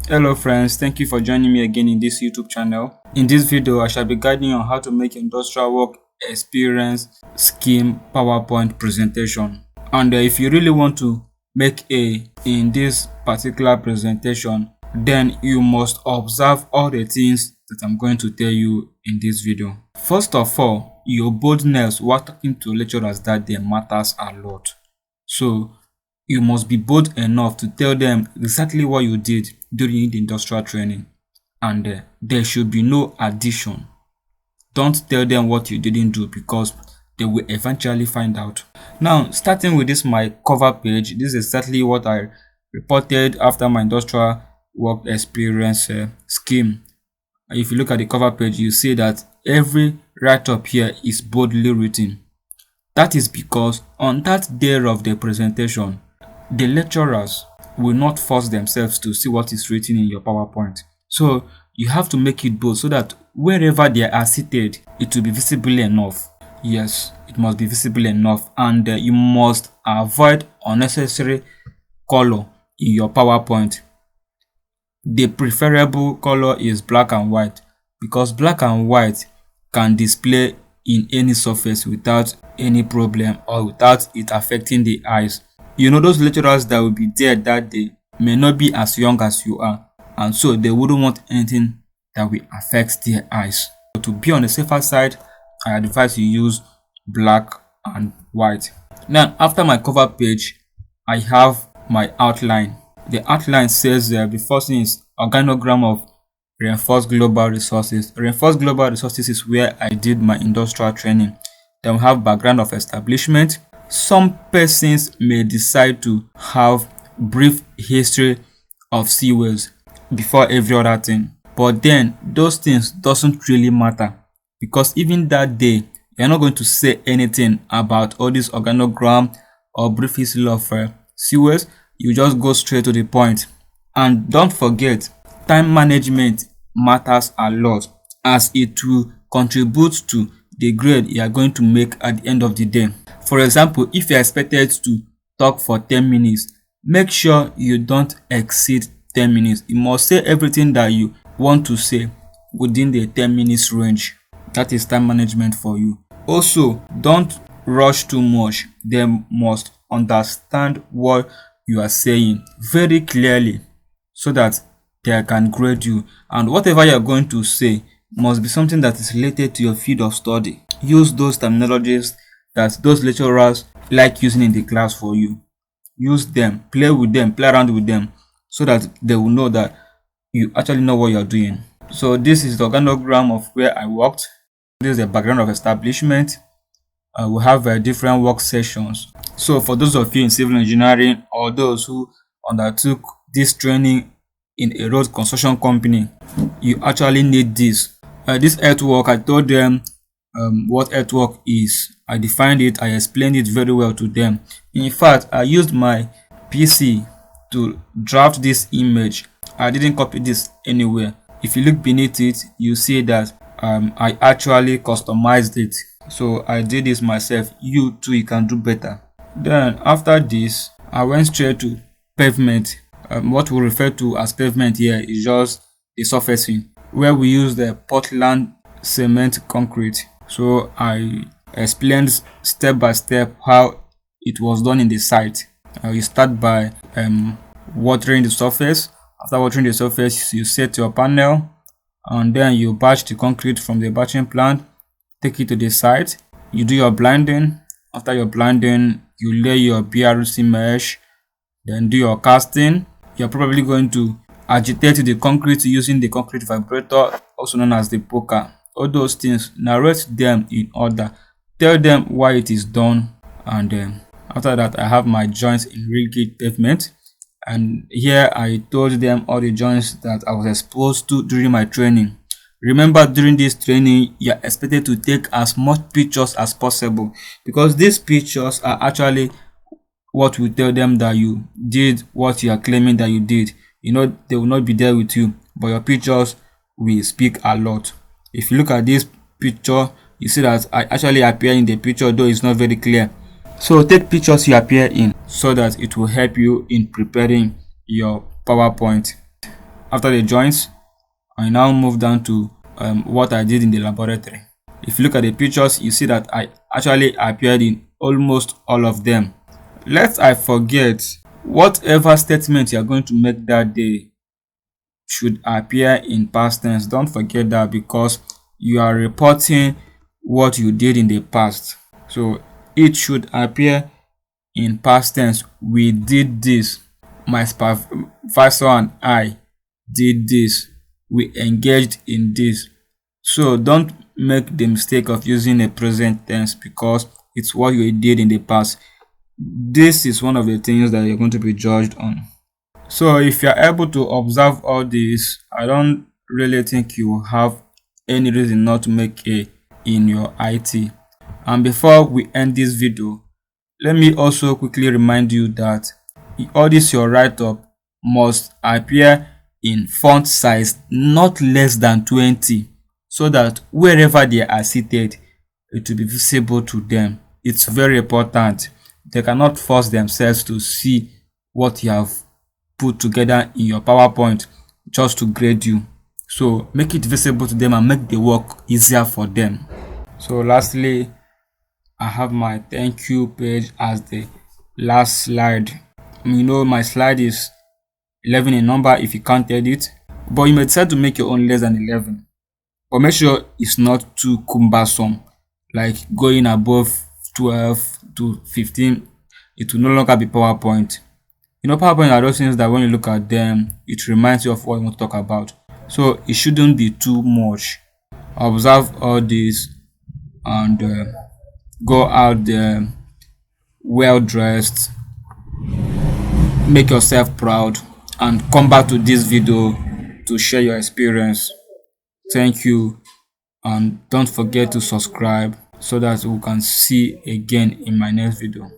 Hello friends, thank you for joining me again in this YouTube channel. In this video, I shall be guiding you on how to make industrial work experience scheme PowerPoint presentation. And if you really want to make in this particular presentation, then you must observe all the things that I'm going to tell you in this video. First of all, your boldness while talking to lecturers that day matters a lot. So you must be bold enough to tell them exactly what you did during the industrial training, and there should be no addition. Don't tell them what you didn't do because they will eventually find out. Now, starting with this my cover page, this is exactly what I reported after my industrial work experience scheme. If you look at the cover page, you see that every write-up here is boldly written. That is because on that day of the presentation, the lecturers will not force themselves to see what is written in your PowerPoint. So you have to make it bold so that wherever they are seated, it will be visible enough. Yes, it must be visible enough, and you must avoid unnecessary color in your PowerPoint. The preferable color is black and white because black and white can display in any surface without any problem or without it affecting the eyes. You know, those lecturers that will be there that day may not be as young as you are, and so they wouldn't want anything that will affect their eyes. So to be on the safer side, I advise you use black and white. Now, after my cover page, I have my outline. The outline says the first thing is organogram of reinforced global resources. Reinforced global resources is where I did my industrial training. Then we have background of establishment. Some persons may decide to have brief history of SIWES before every other thing, but then those things doesn't really matter because even that day you're not going to say anything about all this organogram or brief history of SIWES. You just go straight to the point. And don't forget, time management matters a lot as it will contribute to the grade you are going to make at the end of the day. For example, if you are expected to talk for 10 minutes, make sure you don't exceed 10 minutes. You must say everything that you want to say within the 10 minutes range. That is time management for you. Also, don't rush too much. They must understand what you are saying very clearly so that they can grade you. And whatever you are going to say must be something that is related to your field of study. Use those terminologies that those lecturers like using in the class for you. Use them, play with them, play around with them so that they will know that you actually know what you're doing. So this is the organogram of where I worked. This is the background of establishment. We have different work sessions. So for those of you in civil engineering or those who undertook this training in a road construction company, you actually need this. This earthwork, I told them what earthwork is. I defined it, I explained it very well to them. In fact, I used my PC to draft this image. I didn't copy this anywhere. If you look beneath it, you see that I actually customized it. So I did this myself. You too, you can do better. Then after this, I went straight to pavement. What we refer to as pavement here is just the surfacing, where we use the Portland cement concrete. So I explained step by step how it was done in the site. You start by watering the surface. After watering the surface, you set your panel, and then you batch the concrete from the batching plant, take it to the site. You do your blinding. After your blinding, you lay your BRC mesh, then do your casting. You're probably going to agitate the concrete using the concrete vibrator, also known as the poker. All those things, narrate them in order. Tell them why it is done, and after that, I have my joints in real gauge pavement. And here I told them all the joints that I was exposed to during my training. Remember, during this training, you are expected to take as much pictures as possible because these pictures are actually what will tell them that you did what you are claiming that you did. You know, they will not be there with you, but your pictures will speak a lot. If you look at this picture, you see that I actually appear in the picture, though it's not very clear. So take pictures you appear in so that it will help you in preparing your PowerPoint. After the joints, I now move down to what I did in the laboratory. If you look at the pictures, you see that I actually appeared in almost all of them. Lest I forget, whatever statement you are going to make that day should appear in past tense. Don't forget that, because you are reporting what you did in the past. So it should appear in past tense. We did this. My supervisor and I did this. We engaged in this. So don't make the mistake of using a present tense, because it's what you did in the past. This is one of the things that you're going to be judged on. So if you're able to observe all this, I don't really think you have any reason not to make A in your IT. And before we end this video, let me also quickly remind you that all this your write-up must appear in font size not less than 20, so that wherever they are seated, it will be visible to them. It's very important. They cannot force themselves to see what you have put together in your PowerPoint just to grade you. So make it visible to them and make the work easier for them. So lastly, I have my thank you page as the last slide. You know, my slide is 11 in number if you can't edit, but you may decide to make your own less than 11. But make sure it's not too cumbersome, like going above 12 to 15. It will no longer be PowerPoint. You know, PowerPoint are those things that when you look at them, it reminds you of what you want to talk about. So it shouldn't be too much. Observe all this and go out there well dressed, make yourself proud, and come back to this video to share your experience. Thank you, and don't forget to subscribe so that we can see again in my next video.